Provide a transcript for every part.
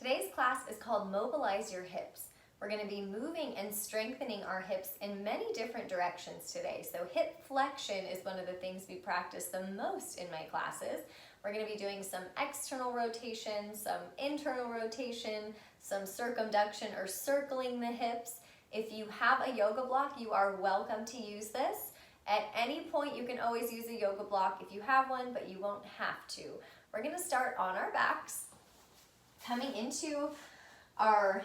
Today's class is called Mobilize Your Hips. We're going to be moving and strengthening our hips in many different directions today. So hip flexion is one of the things we practice the most in my classes. We're going to be doing some external rotation, some internal rotation, some circumduction or circling the hips. If you have a yoga block, you are welcome to use this. At any point, you can always use a yoga block if you have one, but you won't have to. We're going to start on our backs, coming into our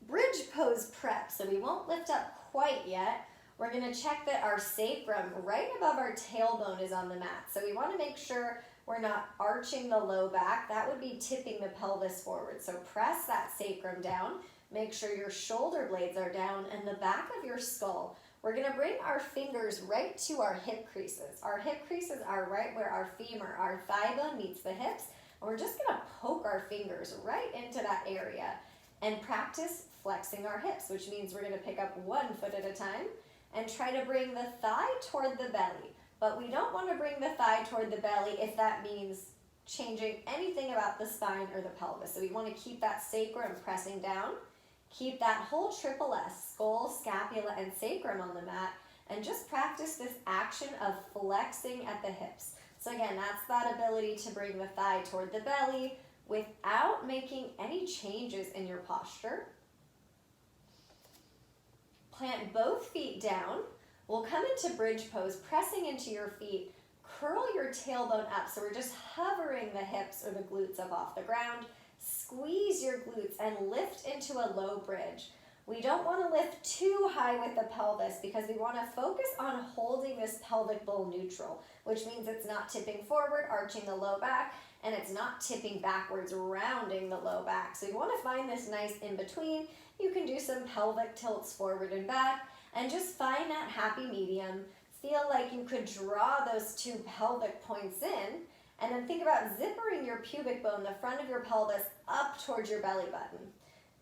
bridge pose prep. So we won't lift up quite yet. We're going to check that our sacrum right above our tailbone is on the mat. So we want to make sure we're not arching the low back. That would be tipping the pelvis forward. So press that sacrum down. Make sure your shoulder blades are down and the back of your skull. We're going to bring our fingers right to our hip creases. Our hip creases are right where our femur, our thigh bone meets the hips. And we're just going to poke our fingers right into that area and practice flexing our hips, which means we're going to pick up 1 foot at a time and try to bring the thigh toward the belly. But we don't want to bring the thigh toward the belly if that means changing anything about the spine or the pelvis. So we want to keep that sacrum pressing down. Keep that whole triple S, skull, scapula, and sacrum on the mat, and just practice this action of flexing at the hips. So again, that's that ability to bring the thigh toward the belly without making any changes in your posture. Plant both feet down. We'll come into bridge pose, pressing into your feet. Curl your tailbone up, so we're just hovering the hips or the glutes up off the ground. Squeeze your glutes and lift into a low bridge. We don't want to lift too high with the pelvis because we want to focus on holding this pelvic bowl neutral, which means it's not tipping forward, arching the low back, and it's not tipping backwards, rounding the low back. So you want to find this nice in between. You can do some pelvic tilts forward and back, and just find that happy medium. Feel like you could draw those 2 pelvic points in, and then think about zippering your pubic bone, the front of your pelvis, up towards your belly button.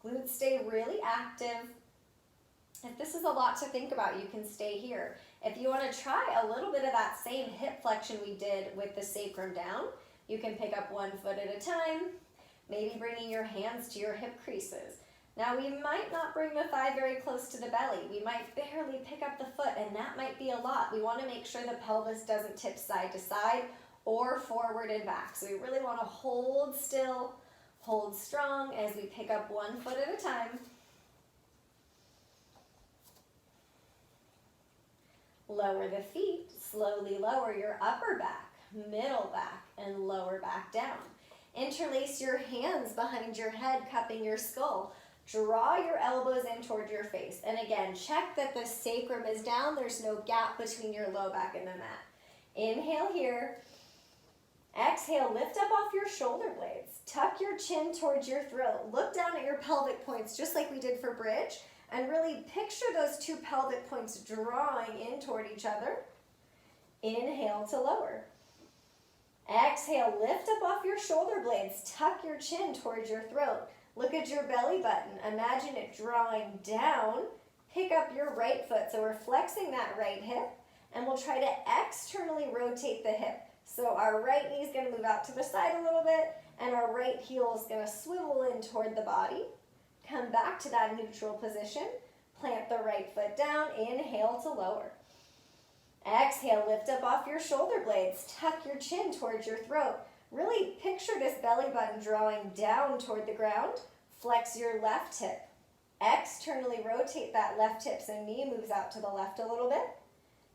Glutes stay really active. If this is a lot to think about, you can stay here. If you want to try a little bit of that same hip flexion we did with the sacrum down, you can pick up 1 foot at a time, maybe bringing your hands to your hip creases. Now we might not bring the thigh very close to the belly. We might barely pick up the foot, and that might be a lot. We want to make sure the pelvis doesn't tip side to side or forward and back. So we really want to hold still, hold strong as we pick up 1 foot at a time. Lower the feet, slowly lower your upper back, middle back, and lower back down. Interlace your hands behind your head, cupping your skull. Draw your elbows in toward your face. And again, check that the sacrum is down. There's no gap between your low back and the mat. Inhale here. Exhale, lift up off your shoulder blades. Tuck your chin towards your throat. Look down at your pelvic points just like we did for bridge. And really picture those 2 pelvic points drawing in toward each other. Inhale to lower. Exhale, lift up off your shoulder blades. Tuck your chin towards your throat. Look at your belly button. Imagine it drawing down. Pick up your right foot. So we're flexing that right hip. And we'll try to externally rotate the hip. So our right knee is going to move out to the side a little bit, and our right heel is going to swivel in toward the body. Come back to that neutral position. Plant the right foot down. Inhale to lower. Exhale, lift up off your shoulder blades. Tuck your chin towards your throat. Really picture this belly button drawing down toward the ground. Flex your left hip. Externally rotate that left hip so knee moves out to the left a little bit.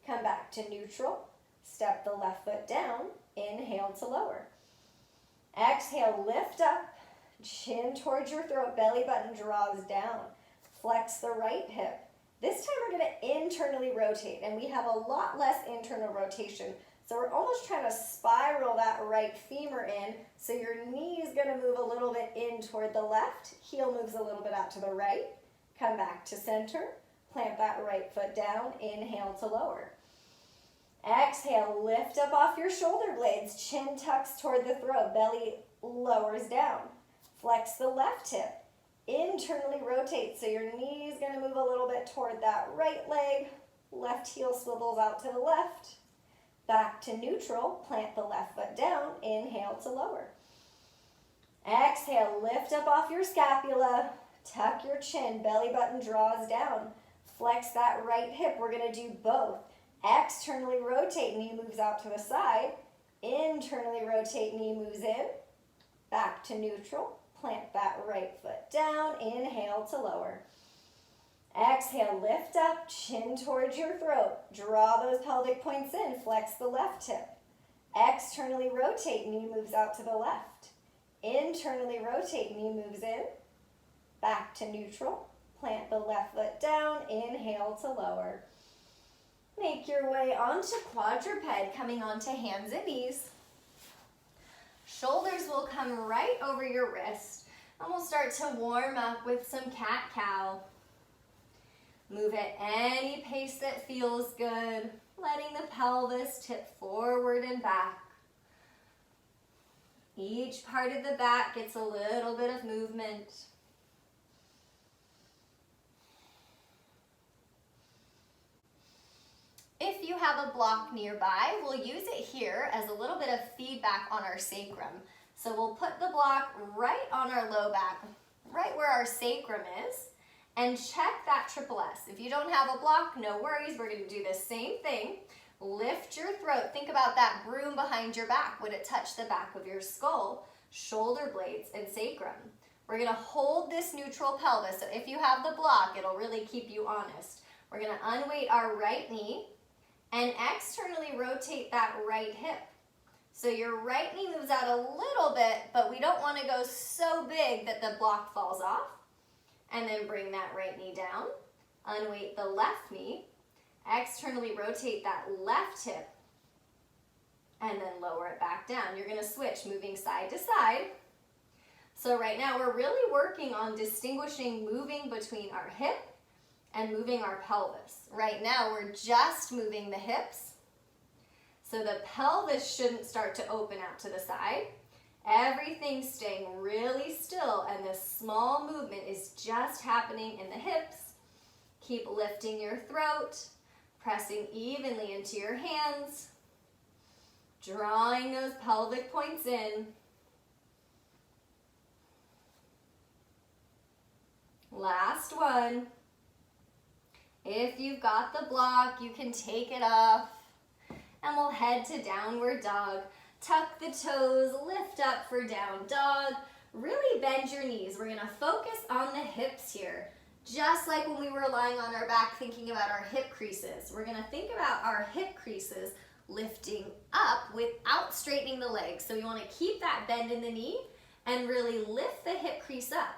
Come back to neutral. Step the left foot down. Inhale to lower. Exhale, lift up. Chin towards your throat. Belly button draws down. Flex the right hip. This time we're going to internally rotate, and we have a lot less internal rotation. So we're almost trying to spiral that right femur in. So your knee is going to move a little bit in toward the left. Heel moves a little bit out to the right. Come back to center. Plant that right foot down. Inhale to lower. Exhale, lift up off your shoulder blades. Chin tucks toward the throat. Belly lowers down. Flex the left hip. Internally rotate. So your knee is going to move a little bit toward that right leg. Left heel swivels out to the left. Back to neutral. Plant the left foot down. Inhale to lower. Exhale, lift up off your scapula. Tuck your chin, belly button draws down. Flex that right hip. We're going to do both. Externally rotate, knee moves out to the side. Internally rotate, knee moves in. Back to neutral. Plant that right foot down. Inhale to lower. Exhale, lift up, chin towards your throat. Draw those pelvic points in. Flex the left hip. Externally rotate, knee moves out to the left. Internally rotate, knee moves in. Back to neutral. Plant the left foot down. Inhale to lower. Make your way onto quadruped, coming onto hands and knees. Shoulders will come right over your wrist. And we'll start to warm up with some cat-cow. Move at any pace that feels good, letting the pelvis tip forward and back. Each part of the back gets a little bit of movement. If you have a block nearby, we'll use it here as a little bit of feedback on our sacrum. So we'll put the block right on our low back, right where our sacrum is, and check that triple S. If you don't have a block, no worries. We're going to do the same thing. Lift your throat. Think about that broom behind your back. Would it touch the back of your skull, shoulder blades, and sacrum? We're going to hold this neutral pelvis. So if you have the block, it'll really keep you honest. We're going to unweight our right knee and externally rotate that right hip. So your right knee moves out a little bit, but we don't want to go so big that the block falls off. And then bring that right knee down. Unweight the left knee. Externally rotate that left hip. And then lower it back down. You're going to switch, moving side to side. So right now we're really working on distinguishing moving between our hip and moving our pelvis. Right now we're just moving the hips. So the pelvis shouldn't start to open out to the side. Everything's staying really still, and this small movement is just happening in the hips. Keep lifting your throat, pressing evenly into your hands, drawing those pelvic points in. Last one. If you've got the block, you can take it off, and we'll head to downward dog. Tuck the toes, lift up for down dog. Really bend your knees. We're going to focus on the hips here. Just like when we were lying on our back thinking about our hip creases. We're going to think about our hip creases lifting up without straightening the legs. So you want to keep that bend in the knee and really lift the hip crease up.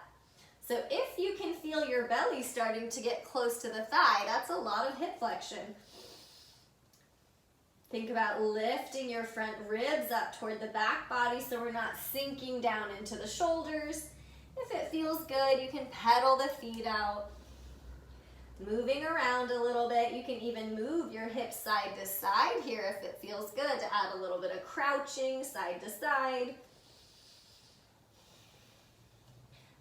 So if you can feel your belly starting to get close to the thigh, that's a lot of hip flexion. Think about lifting your front ribs up toward the back body so we're not sinking down into the shoulders. If it feels good, you can pedal the feet out. Moving around a little bit, you can even move your hips side to side here if it feels good to add a little bit of crouching side to side.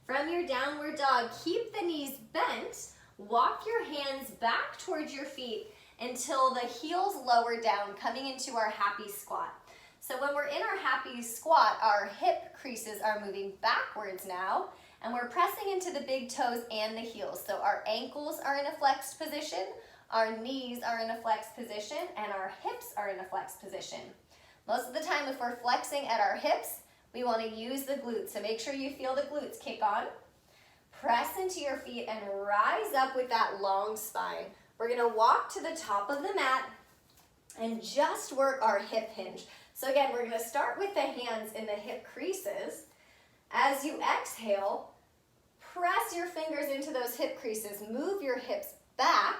From your downward dog, keep the knees bent. Walk your hands back towards your feet until the heels lower down, coming into our happy squat. So when we're in our happy squat, our hip creases are moving backwards now, and we're pressing into the big toes and the heels. So our ankles are in a flexed position, our knees are in a flexed position, and our hips are in a flexed position. Most of the time, if we're flexing at our hips, we want to use the glutes. So make sure you feel the glutes kick on. Press into your feet and rise up with that long spine. We're going to walk to the top of the mat and just work our hip hinge. So again, we're going to start with the hands in the hip creases. As you exhale, press your fingers into those hip creases. Move your hips back.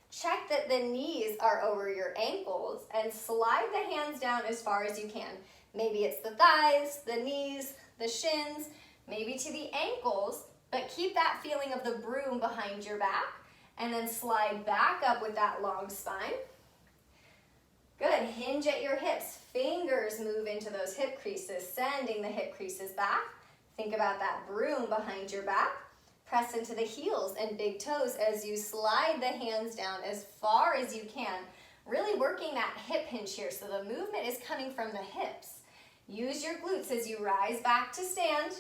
Check that the knees are over your ankles and slide the hands down as far as you can. Maybe it's the thighs, the knees, the shins, maybe to the ankles, but keep that feeling of the broom behind your back. And then slide back up with that long spine. Good, hinge at your hips. Fingers move into those hip creases, sending the hip creases back. Think about that broom behind your back. Press into the heels and big toes as you slide the hands down as far as you can. Really working that hip hinge here, so the movement is coming from the hips. Use your glutes as you rise back to stand.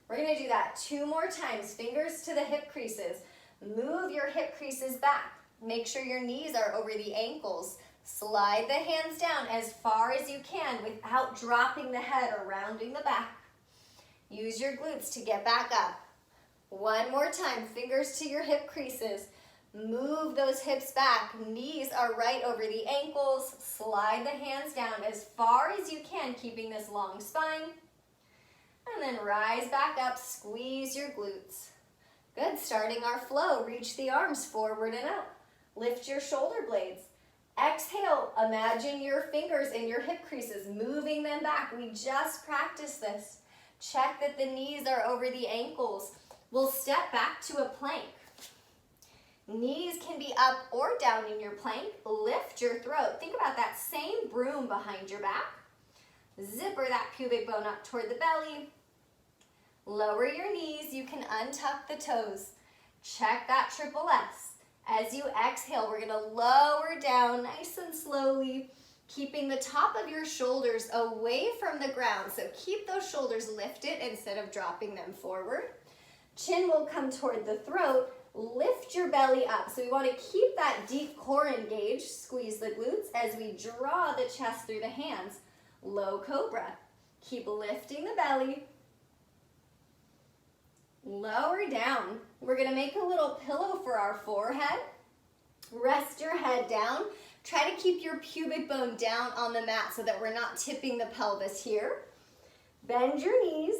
We're gonna do that 2 more times. Fingers to the hip creases. Move your hip creases back. Make sure your knees are over the ankles. Slide the hands down as far as you can without dropping the head or rounding the back. Use your glutes to get back up. 1 more time, fingers to your hip creases. Move those hips back. Knees are right over the ankles. Slide the hands down as far as you can, keeping this long spine. And then rise back up, squeeze your glutes. Good, starting our flow, reach the arms forward and out. Lift your shoulder blades. Exhale, imagine your fingers in your hip creases, moving them back. We just practiced this. Check that the knees are over the ankles. We'll step back to a plank. Knees can be up or down in your plank. Lift your throat. Think about that same broom behind your back. Zipper that pubic bone up toward the belly. Lower your knees. You can untuck the toes. Check that triple S. As you exhale, we're gonna lower down nice and slowly, keeping the top of your shoulders away from the ground. So keep those shoulders lifted instead of dropping them forward. Chin will come toward the throat. Lift your belly up. So we want to keep that deep core engaged. Squeeze the glutes as we draw the chest through the hands. Low cobra. Keep lifting the belly. Lower down. We're going to make a little pillow for our forehead. Rest your head down. Try to keep your pubic bone down on the mat so that we're not tipping the pelvis here. Bend your knees.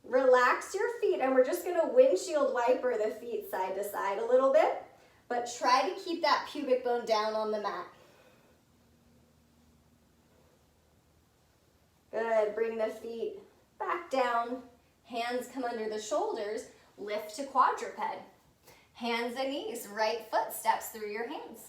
Relax your feet, and we're just going to windshield wiper the feet side to side a little bit, but try to keep that pubic bone down on the mat. Good. Bring the feet back down. Hands come under the shoulders. Lift to quadruped. Hands and knees. Right foot steps through your hands.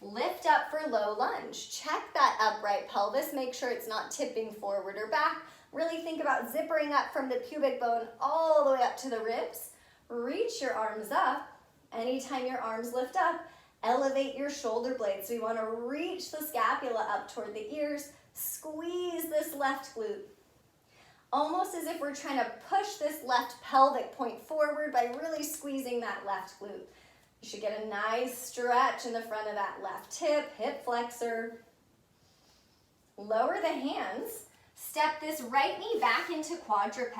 Lift up for low lunge. Check that upright pelvis. Make sure it's not tipping forward or back. Really think about zippering up from the pubic bone all the way up to the ribs. Reach your arms up. Anytime your arms lift up, elevate your shoulder blades. So we want to reach the scapula up toward the ears. Squeeze this left glute. Almost as if we're trying to push this left pelvic point forward by really squeezing that left glute. You should get a nice stretch in the front of that left hip flexor. Lower the hands. Step this right knee back into quadruped.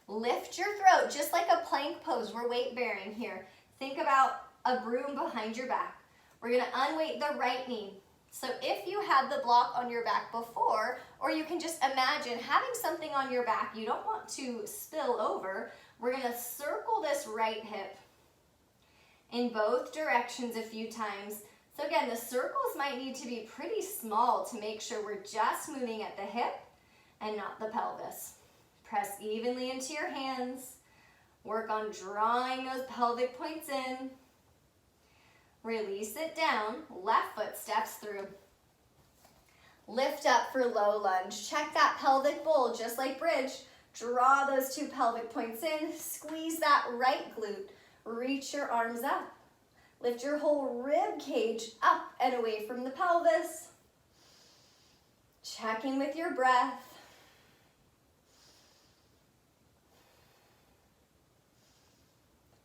Lift your throat, just like a plank pose. We're weight bearing here. Think about a broom behind your back. We're gonna unweight the right knee. So if you had the block on your back before, or you can just imagine having something on your back you don't want to spill over, we're gonna circle this right hip in both directions a few times. So again, the circles might need to be pretty small to make sure we're just moving at the hip and not the pelvis. Press evenly into your hands. Work on drawing those pelvic points in. Release it down. Left foot steps through. Lift up for low lunge. Check that pelvic bowl, just like bridge. Draw those 2 pelvic points in. Squeeze that right glute. Reach your arms up. Lift your whole rib cage up and away from the pelvis. Checking with your breath.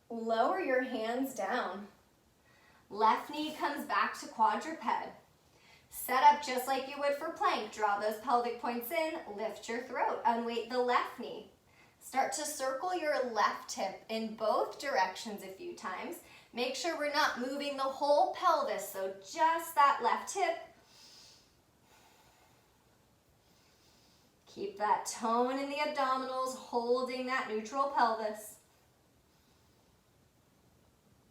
Lower your hands down. Left knee comes back to quadruped. Set up just like you would for plank. Draw those pelvic points in. Lift your throat. Unweight the left knee. Start to circle your left hip in both directions a few times. Make sure we're not moving the whole pelvis, so just that left hip. Keep that tone in the abdominals, holding that neutral pelvis.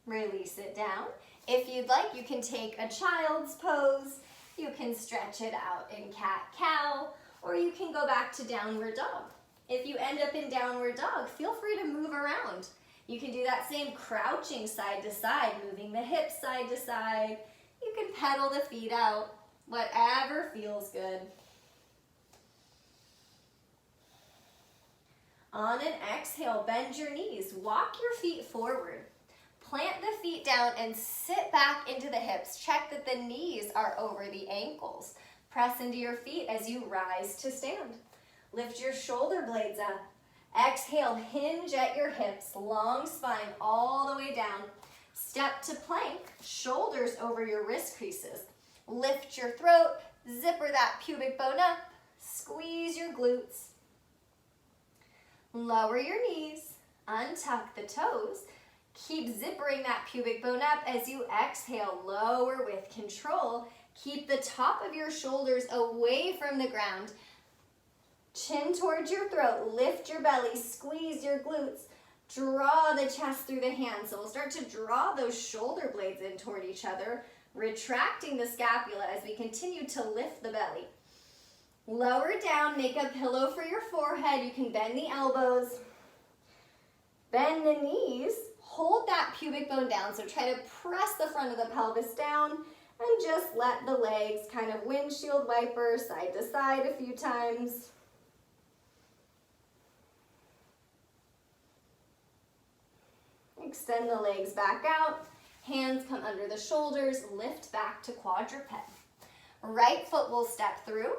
Release it down. If you'd like, you can take a child's pose. You can stretch it out in cat-cow, or you can go back to downward dog. If you end up in downward dog, feel free to move around. You can do that same crouching side to side, moving the hips side to side. You can pedal the feet out, whatever feels good. On an exhale, bend your knees. Walk your feet forward. Plant the feet down and sit back into the hips. Check that the knees are over the ankles. Press into your feet as you rise to stand. Lift your shoulder blades up. Exhale, hinge at your hips, long spine all the way down. Step to plank, shoulders over your wrist creases. Lift your throat, zipper that pubic bone up, squeeze your glutes. Lower your knees, untuck the toes. Keep zippering that pubic bone up as you exhale, lower with control. Keep the top of your shoulders away from the ground. Chin towards your throat, lift your belly, squeeze your glutes. Draw the chest through the hands. So we'll start to draw those shoulder blades in toward each other, retracting the scapula as we continue to lift the belly. Lower down, make a pillow for your forehead. You can bend the elbows, bend the knees, hold that pubic bone down. So try to press the front of the pelvis down and just let the legs kind of windshield wiper side to side a few times. Extend the legs back out. Hands come under the shoulders, lift back to quadruped. Right foot will step through.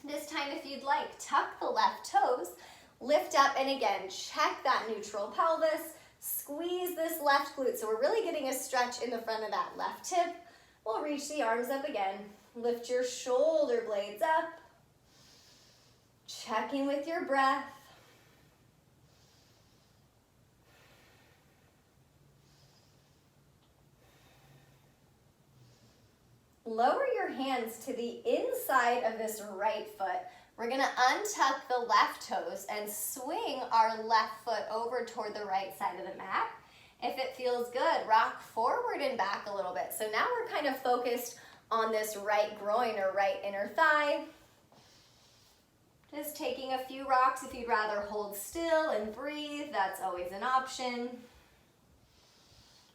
This time, if you'd like, tuck the left toes, lift up, and again, check that neutral pelvis, squeeze this left glute. So we're really getting a stretch in the front of that left hip. We'll reach the arms up again. Lift your shoulder blades up. Check in with your breath. Lower your hands to the inside of this right foot. We're gonna untuck the left toes and swing our left foot over toward the right side of the mat. If it feels good, rock forward and back a little bit. So now we're kind of focused on this right groin or right inner thigh. Just taking a few rocks. If you'd rather hold still and breathe, that's always an option.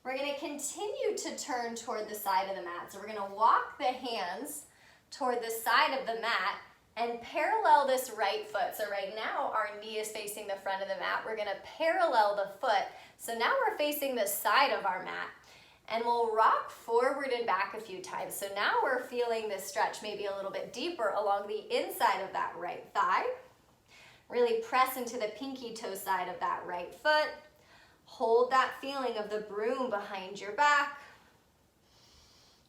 We're going to continue to turn toward the side of the mat. So we're going to walk the hands toward the side of the mat and parallel this right foot. So right now our knee is facing the front of the mat. We're going to parallel the foot. So now we're facing the side of our mat. And we'll rock forward and back a few times. So now we're feeling this stretch maybe a little bit deeper along the inside of that right thigh. Really press into the pinky toe side of that right foot. Hold that feeling of the broom behind your back.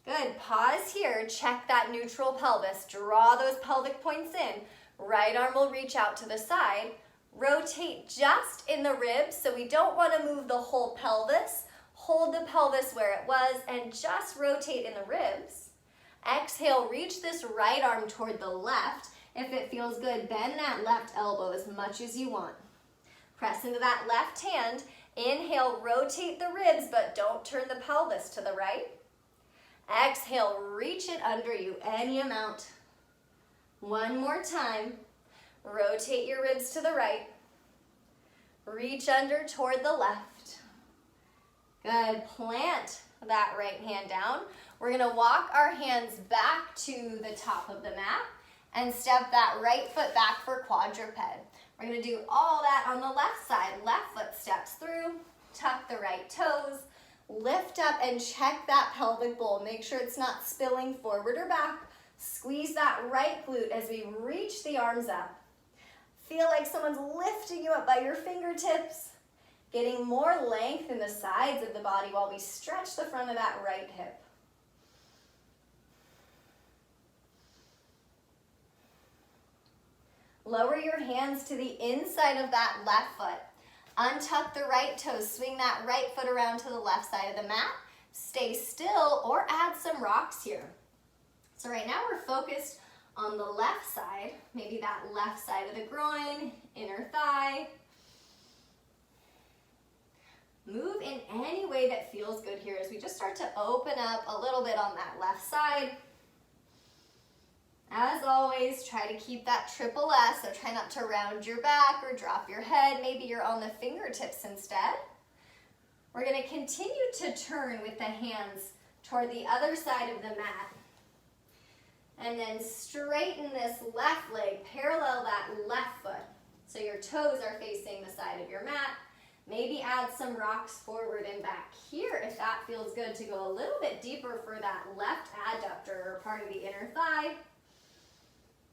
Good, pause here, check that neutral pelvis. Draw those pelvic points in. Right arm will reach out to the side. Rotate just in the ribs, so we don't want to move the whole pelvis. Hold the pelvis where it was and just rotate in the ribs. Exhale, reach this right arm toward the left. If it feels good, bend that left elbow as much as you want. Press into that left hand. Inhale, rotate the ribs, but don't turn the pelvis to the right. Exhale, reach it under you, any amount. One more time. Rotate your ribs to the right. Reach under toward the left. Good, plant that right hand down. We're gonna walk our hands back to the top of the mat and step that right foot back for quadruped. We're gonna do all that on the left side. Left foot steps through, tuck the right toes, lift up and check that pelvic bowl. Make sure it's not spilling forward or back. Squeeze that right glute as we reach the arms up. Feel like someone's lifting you up by your fingertips, getting more length in the sides of the body while we stretch the front of that right hip. Lower your hands to the inside of that left foot. Untuck the right toes. Swing that right foot around to the left side of the mat. Stay still or add some rocks here. So right now we're focused on the left side, maybe that left side of the groin, inner thigh. Move in any way that feels good here as we just start to open up a little bit on that left side. As always, try to keep that triple S, so try not to round your back or drop your head. Maybe you're on the fingertips instead. We're going to continue to turn with the hands toward the other side of the mat. And then straighten this left leg, parallel that left foot. So your toes are facing the side of your mat. Maybe add some rocks forward and back here if that feels good to go a little bit deeper for that left adductor or part of the inner thigh.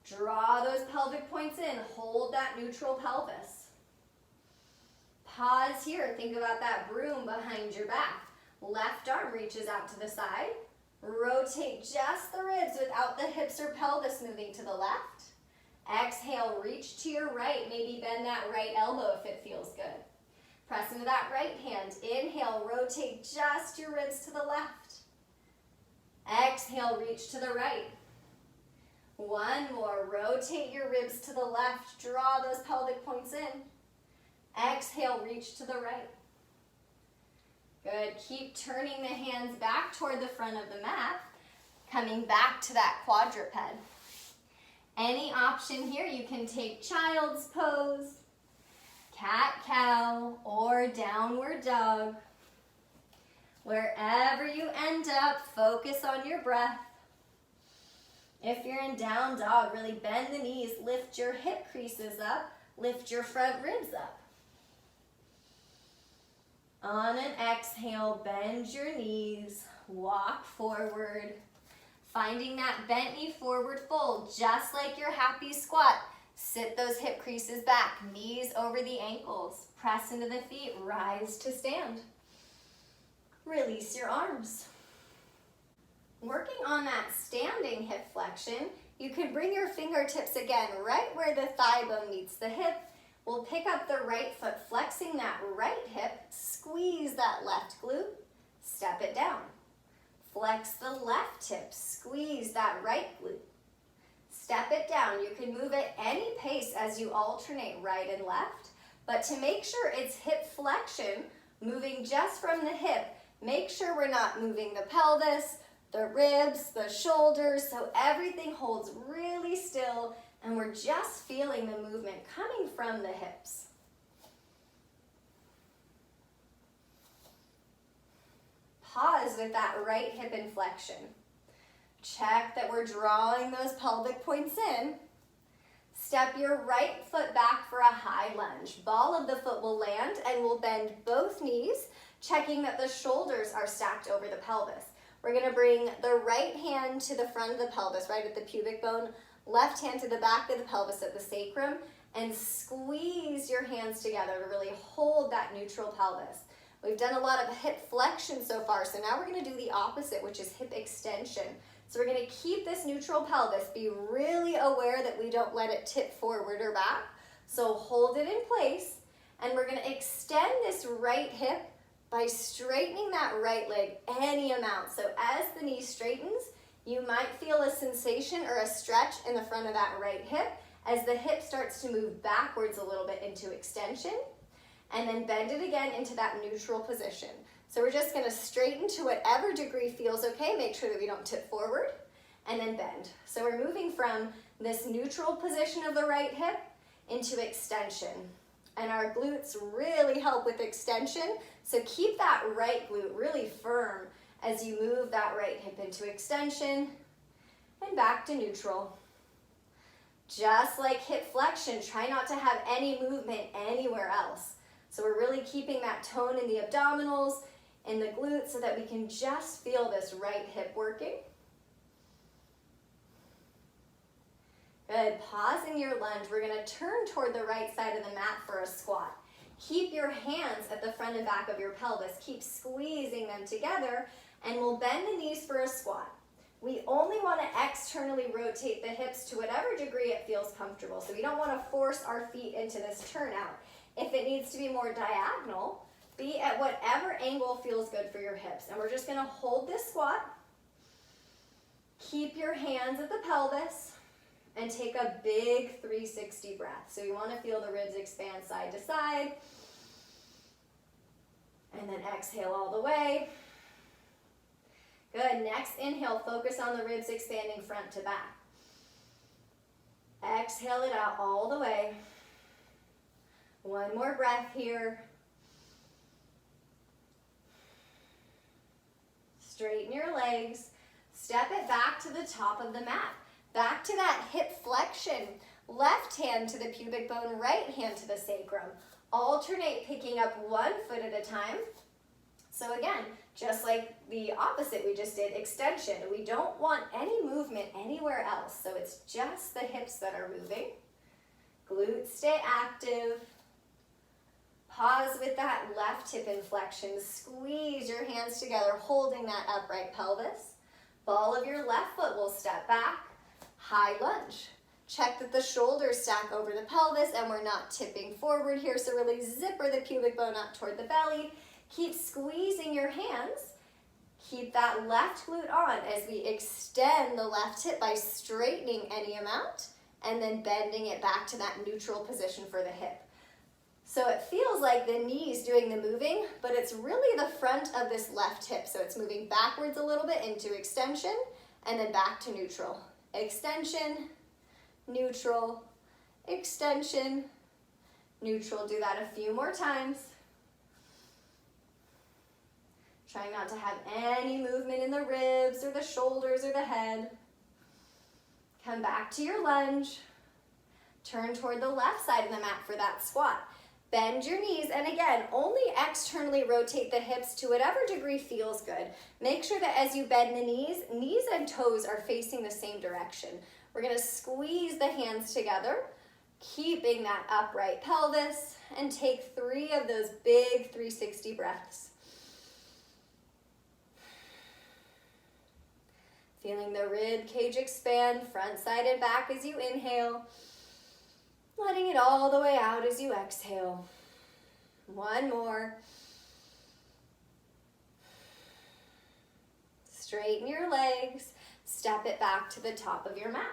Draw those pelvic points in. Hold that neutral pelvis. Pause here. Think about that broom behind your back. Left arm reaches out to the side. Rotate just the ribs without the hips or pelvis moving to the left. Exhale, reach to your right. Maybe bend that right elbow if it feels good. Press into that right hand. Inhale, rotate just your ribs to the left. Exhale, reach to the right. One more. Rotate your ribs to the left. Draw those pelvic points in. Exhale, reach to the right. Good. Keep turning the hands back toward the front of the mat, coming back to that quadruped. Any option here, you can take child's pose, cat-cow, or downward dog. Wherever you end up, focus on your breath. If you're in down dog, really bend the knees, lift your hip creases up, lift your front ribs up. On an exhale, bend your knees, walk forward. Finding that bent knee forward fold, just like your happy squat. Sit those hip creases back, knees over the ankles. Press into the feet, rise to stand. Release your arms. Working on that standing hip flexion, you can bring your fingertips again right where the thigh bone meets the hip. We'll pick up the right foot, flexing that right hip, squeeze that left glute, step it down. Flex the left hip, squeeze that right glute. Step it down. You can move at any pace as you alternate right and left, but to make sure it's hip flexion, moving just from the hip, make sure we're not moving the pelvis, the ribs, the shoulders, so everything holds really still and we're just feeling the movement coming from the hips. Pause with that right hip inflection. Check that we're drawing those pelvic points in. Step your right foot back for a high lunge. Ball of the foot will land and we'll bend both knees, checking that the shoulders are stacked over the pelvis. We're gonna bring the right hand to the front of the pelvis, right at the pubic bone, left hand to the back of the pelvis at the sacrum, and squeeze your hands together to really hold that neutral pelvis. We've done a lot of hip flexion so far, so now we're gonna do the opposite, which is hip extension. So we're gonna keep this neutral pelvis, be really aware that we don't let it tip forward or back. So hold it in place, and we're gonna extend this right hip by straightening that right leg any amount. So as the knee straightens, you might feel a sensation or a stretch in the front of that right hip as the hip starts to move backwards a little bit into extension, and then bend it again into that neutral position. So we're just gonna straighten to whatever degree feels okay, make sure that we don't tip forward, and then bend. So we're moving from this neutral position of the right hip into extension. And our glutes really help with extension, so keep that right glute really firm as you move that right hip into extension and back to neutral. Just like hip flexion, try not to have any movement anywhere else. So we're really keeping that tone in the abdominals and the glutes so that we can just feel this right hip working. Good, pausing your lunge, we're gonna turn toward the right side of the mat for a squat. Keep your hands at the front and back of your pelvis. Keep squeezing them together, and we'll bend the knees for a squat. We only wanna externally rotate the hips to whatever degree it feels comfortable. So we don't wanna force our feet into this turnout. If it needs to be more diagonal, be at whatever angle feels good for your hips. And we're just gonna hold this squat. Keep your hands at the pelvis and take a big 360 breath. So you wanna feel the ribs expand side to side. And then exhale all the way. Good, next inhale, focus on the ribs expanding front to back. Exhale it out all the way. One more breath here. Straighten your legs. Step it back to the top of the mat. Back to that hip flexion. Left hand to the pubic bone, right hand to the sacrum. Alternate picking up one foot at a time. So again, just like the opposite we just did, extension. We don't want any movement anywhere else, so it's just the hips that are moving. Glutes stay active. Pause with that left hip inflection. Squeeze your hands together, holding that upright pelvis. Ball of your left foot will step back. High lunge. Check that the shoulders stack over the pelvis and we're not tipping forward here, so really zipper the pubic bone up toward the belly. Keep squeezing your hands. Keep that left glute on as we extend the left hip by straightening any amount and then bending it back to that neutral position for the hip. So it feels like the knee's doing the moving, but it's really the front of this left hip. So it's moving backwards a little bit into extension and then back to neutral. Extension, neutral, extension, neutral. Do that a few more times. Trying not to have any movement in the ribs or the shoulders or the head. Come back to your lunge. Turn toward the left side of the mat for that squat. Bend your knees, and again, only externally rotate the hips to whatever degree feels good. Make sure that as you bend the knees and toes are facing the same direction. We're gonna squeeze the hands together, keeping that upright pelvis, and take 3 of those big 360 breaths. Feeling the rib cage expand, front side and back as you inhale. Letting it all the way out as you exhale. One more. Straighten your legs. Step it back to the top of your mat.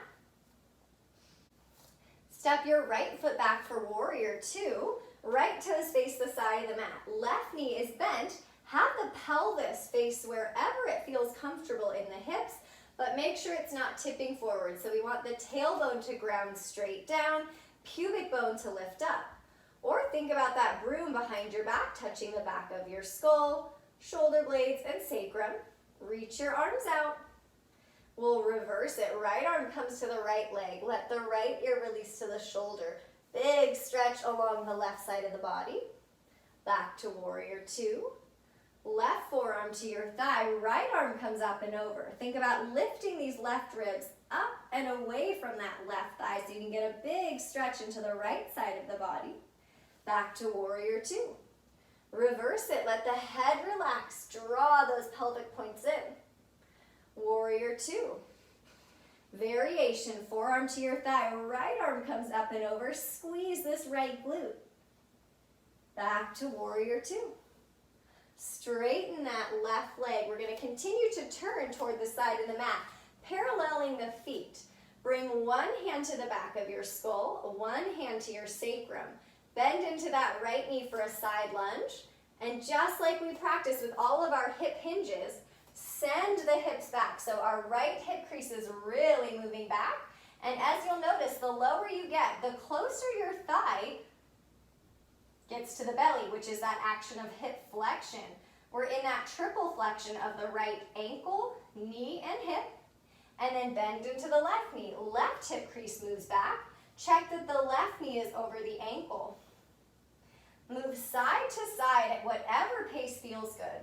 Step your right foot back for warrior 2. Right toes face the side of the mat. Left knee is bent. Have the pelvis face wherever it feels comfortable in the hips, but make sure it's not tipping forward. So we want the tailbone to ground straight down, pubic bone to lift up. Or think about that broom behind your back, touching the back of your skull, shoulder blades, and sacrum. Reach your arms out. We'll reverse it. Right arm comes to the right leg. Let the right ear release to the shoulder. Big stretch along the left side of the body. Back to warrior 2. Left forearm to your thigh. Right arm comes up and over. Think about lifting these left ribs up and away from that left thigh so you can get a big stretch into the right side of the body. Back to warrior 2. Reverse it. Let the head relax. Draw those pelvic points in. Warrior 2. Variation. Forearm to your thigh. Right arm comes up and over. Squeeze this right glute. Back to warrior 2. Straighten that left leg. We're going to continue to turn toward the side of the mat, paralleling the feet. Bring one hand to the back of your skull, one hand to your sacrum. Bend into that right knee for a side lunge. And just like we practice with all of our hip hinges, send the hips back. So our right hip crease is really moving back. And as you'll notice, the lower you get, the closer your thigh gets to the belly, which is that action of hip flexion. We're in that triple flexion of the right ankle, knee, and hip. And then bend into the left knee. Left hip crease moves back. Check that the left knee is over the ankle. Move side to side at whatever pace feels good.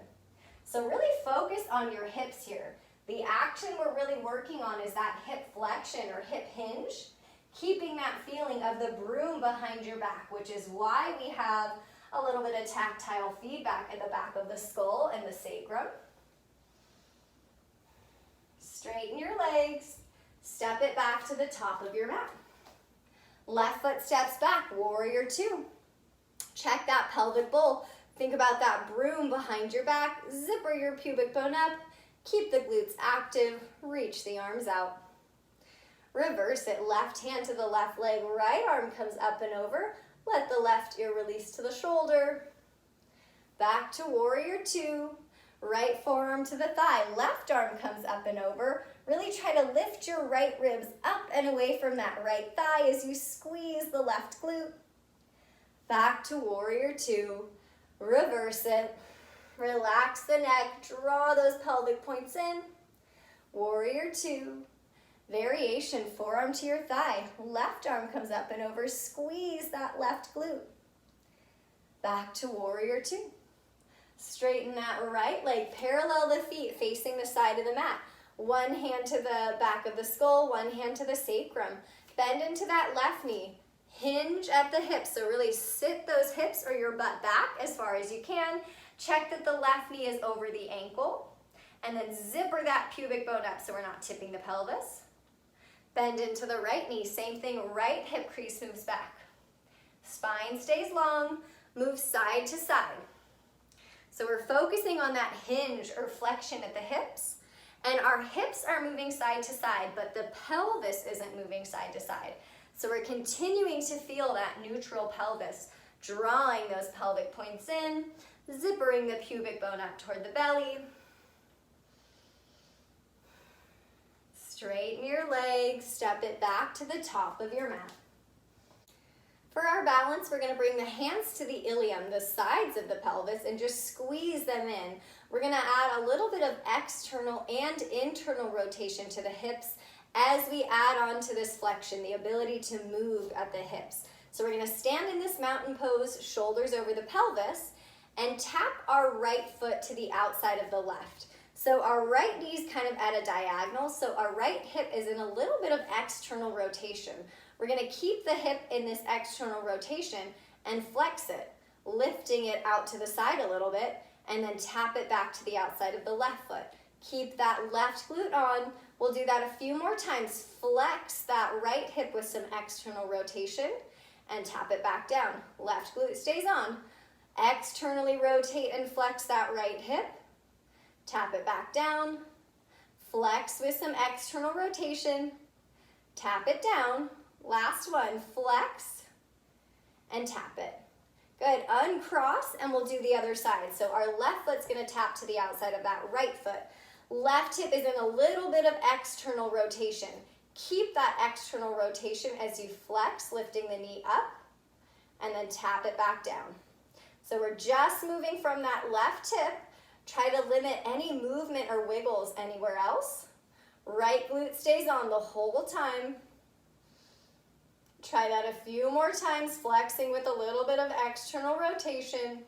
So really focus on your hips here. The action we're really working on is that hip flexion or hip hinge, keeping that feeling of the broom behind your back, which is why we have a little bit of tactile feedback at the back of the skull and the sacrum. Straighten your legs. Step it back to the top of your mat. Left foot steps back, warrior 2. Check that pelvic bowl. Think about that broom behind your back. Zipper your pubic bone up. Keep the glutes active. Reach the arms out. Reverse it. Left hand to the left leg. Right arm comes up and over. Let the left ear release to the shoulder. Back to warrior 2. Right forearm to the thigh. Left arm comes up and over. Really try to lift your right ribs up and away from that right thigh as you squeeze the left glute. Back to warrior 2. Reverse it. Relax the neck. Draw those pelvic points in. Warrior 2. Variation, forearm to your thigh. Left arm comes up and over. Squeeze that left glute. Back to warrior 2. Straighten that right leg, parallel the feet facing the side of the mat. One hand to the back of the skull, one hand to the sacrum. Bend into that left knee. Hinge at the hips, so really sit those hips or your butt back as far as you can. Check that the left knee is over the ankle. And then zipper that pubic bone up so we're not tipping the pelvis. Bend into the right knee, same thing, right hip crease moves back. Spine stays long, move side to side. So we're focusing on that hinge or flexion at the hips, and our hips are moving side to side, but the pelvis isn't moving side to side. So we're continuing to feel that neutral pelvis, drawing those pelvic points in, zippering the pubic bone up toward the belly. Straighten your legs, step it back to the top of your mat. For our balance, we're going to bring the hands to the ilium, the sides of the pelvis, and just squeeze them in. We're going to add a little bit of external and internal rotation to the hips as we add on to this flexion, the ability to move at the hips. So we're going to stand in this mountain pose, shoulders over the pelvis, and tap our right foot to the outside of the left. So our right knee is kind of at a diagonal, so our right hip is in a little bit of external rotation. We're going to keep the hip in this external rotation and flex it, lifting it out to the side a little bit, and then tap it back to the outside of the left foot. Keep that left glute on. We'll do that a few more times. Flex that right hip with some external rotation and tap it back down. Left glute stays on. Externally rotate and flex that right hip. Tap it back down. Flex with some external rotation. Tap it down. Last one, flex and tap it. Good, uncross and we'll do the other side. So our left foot's gonna tap to the outside of that right foot. Left hip is in a little bit of external rotation. Keep that external rotation as you flex, lifting the knee up and then tap it back down. So we're just moving from that left hip. Try to limit any movement or wiggles anywhere else. Right glute stays on the whole time. Try that a few more times, flexing with a little bit of external rotation.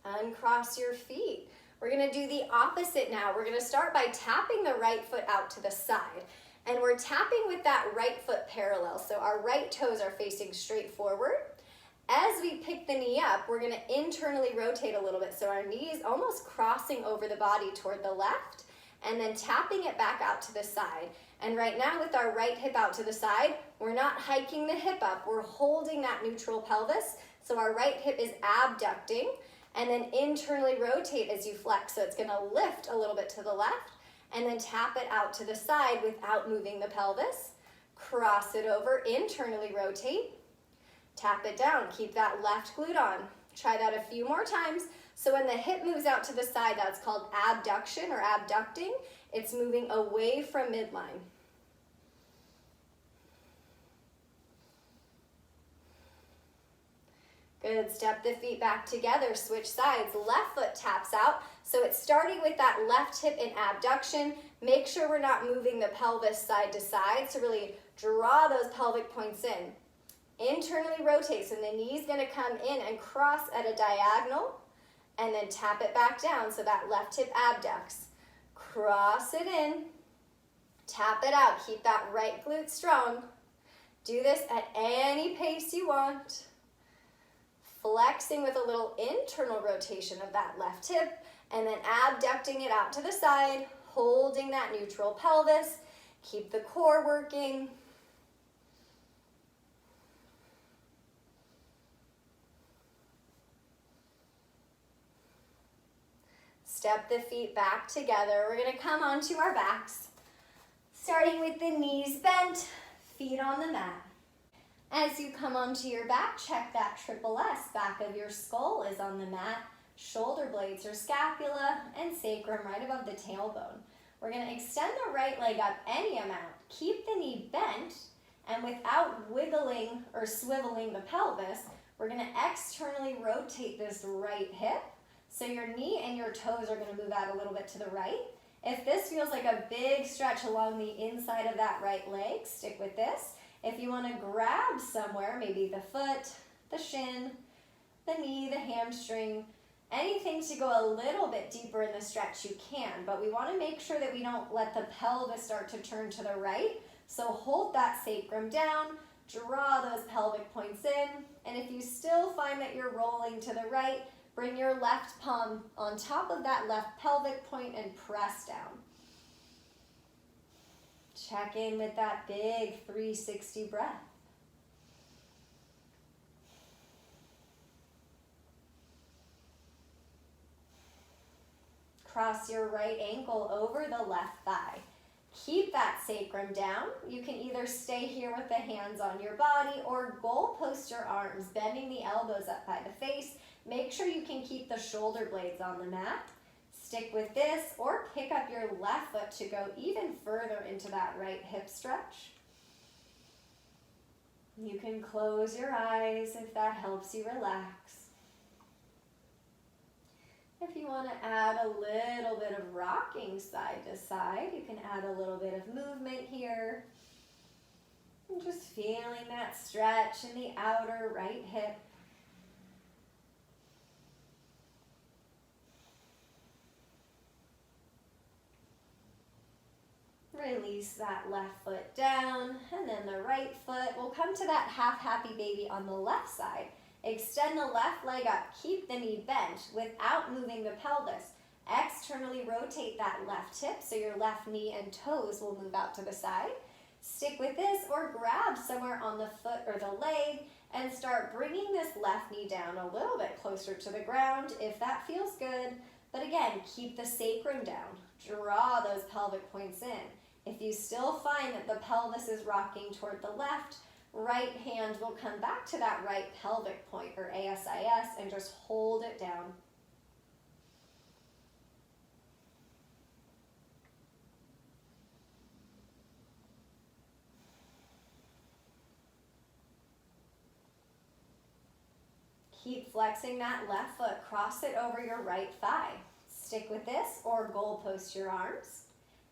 Uncross your feet. We're going to do the opposite now. We're going to start by tapping the right foot out to the side. And we're tapping with that right foot parallel. So our right toes are facing straight forward. As we pick the knee up, we're going to internally rotate a little bit. So our knee is almost crossing over the body toward the left, and then tapping it back out to the side. And right now with our right hip out to the side, we're not hiking the hip up, we're holding that neutral pelvis. So our right hip is abducting, and then internally rotate as you flex. So it's gonna lift a little bit to the left, and then tap it out to the side without moving the pelvis. Cross it over, internally rotate, tap it down, keep that left glute on. Try that a few more times. So when the hip moves out to the side, that's called abduction or abducting. It's moving away from midline. Good, step the feet back together, switch sides. Left foot taps out. So it's starting with that left hip in abduction. Make sure we're not moving the pelvis side to side. So really draw those pelvic points in. Internally rotate, so the knee's gonna come in and cross at a diagonal, and then tap it back down so that left hip abducts. Cross it in, tap it out, keep that right glute strong. Do this at any pace you want. Flexing with a little internal rotation of that left hip, and then abducting it out to the side, holding that neutral pelvis. Keep the core working. Step the feet back together. We're gonna come onto our backs, starting with the knees bent, feet on the mat. As you come onto your back, check that triple S. Back of your skull is on the mat, shoulder blades or scapula, and sacrum right above the tailbone. We're gonna extend the right leg up any amount. Keep the knee bent, and without wiggling or swiveling the pelvis, we're gonna externally rotate this right hip. So your knee and your toes are going to move out a little bit to the right. If this feels like a big stretch along the inside of that right leg, stick with this. If you want to grab somewhere, maybe the foot, the shin, the knee, the hamstring, anything to go a little bit deeper in the stretch, you can, but we want to make sure that we don't let the pelvis start to turn to the right. So hold that sacrum down, draw those pelvic points in, and if you still find that you're rolling to the right, bring your left palm on top of that left pelvic point and press down. Check in with that big 360 breath. Cross your right ankle over the left thigh. Keep that sacrum down. You can either stay here with the hands on your body or goal post your arms, bending the elbows up by the face. Make sure you can keep the shoulder blades on the mat. Stick with this or pick up your left foot to go even further into that right hip stretch. You can close your eyes if that helps you relax. If you want to add a little bit of rocking side to side, you can add a little bit of movement here. And just feeling that stretch in the outer right hip. Release that left foot down, and then the right foot. We'll come to that half happy baby on the left side. Extend the left leg up, keep the knee bent without moving the pelvis. Externally rotate that left hip so your left knee and toes will move out to the side. Stick with this or grab somewhere on the foot or the leg and start bringing this left knee down a little bit closer to the ground if that feels good. But again, keep the sacrum down. Draw those pelvic points in. If you still find that the pelvis is rocking toward the left, right hand will come back to that right pelvic point or ASIS and just hold it down. Keep flexing that left foot, cross it over your right thigh. Stick with this or goal post your arms.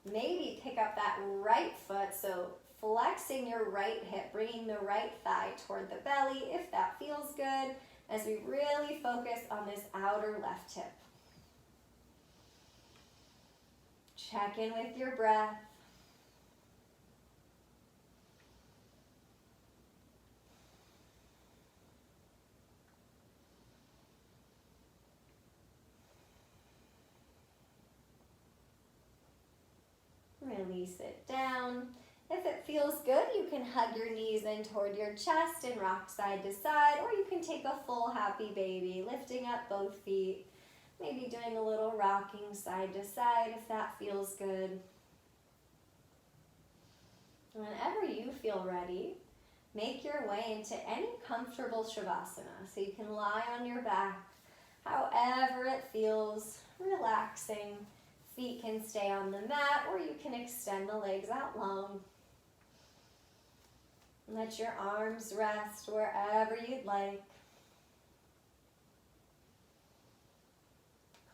Maybe pick up that right foot, so flexing your right hip, bringing the right thigh toward the belly if that feels good, as we really focus on this outer left hip. Check in with your breath. Release it down. If it feels good, you can hug your knees in toward your chest and rock side to side, or you can take a full happy baby, lifting up both feet, maybe doing a little rocking side to side if that feels good. Whenever you feel ready, make your way into any comfortable shavasana. So you can lie on your back, however it feels, relaxing. Feet can stay on the mat, or you can extend the legs out long. Let your arms rest wherever you'd like.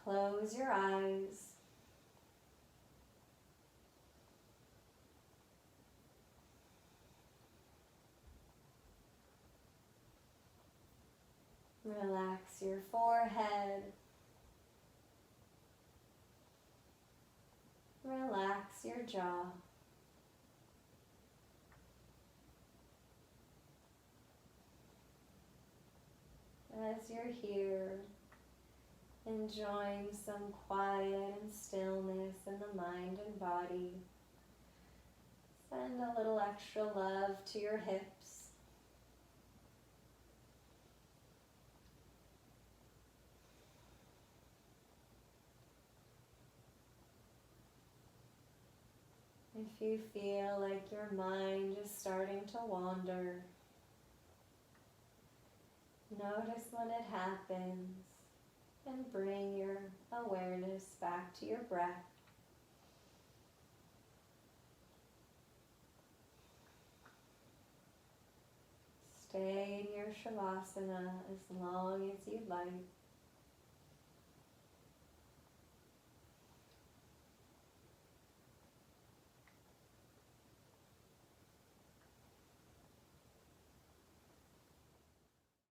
Close your eyes. Relax your forehead. Relax your jaw. As you're here, enjoying some quiet and stillness in the mind and body, send a little extra love to your hips. If you feel like your mind is starting to wander, notice when it happens and bring your awareness back to your breath. Stay in your shavasana as long as you'd like.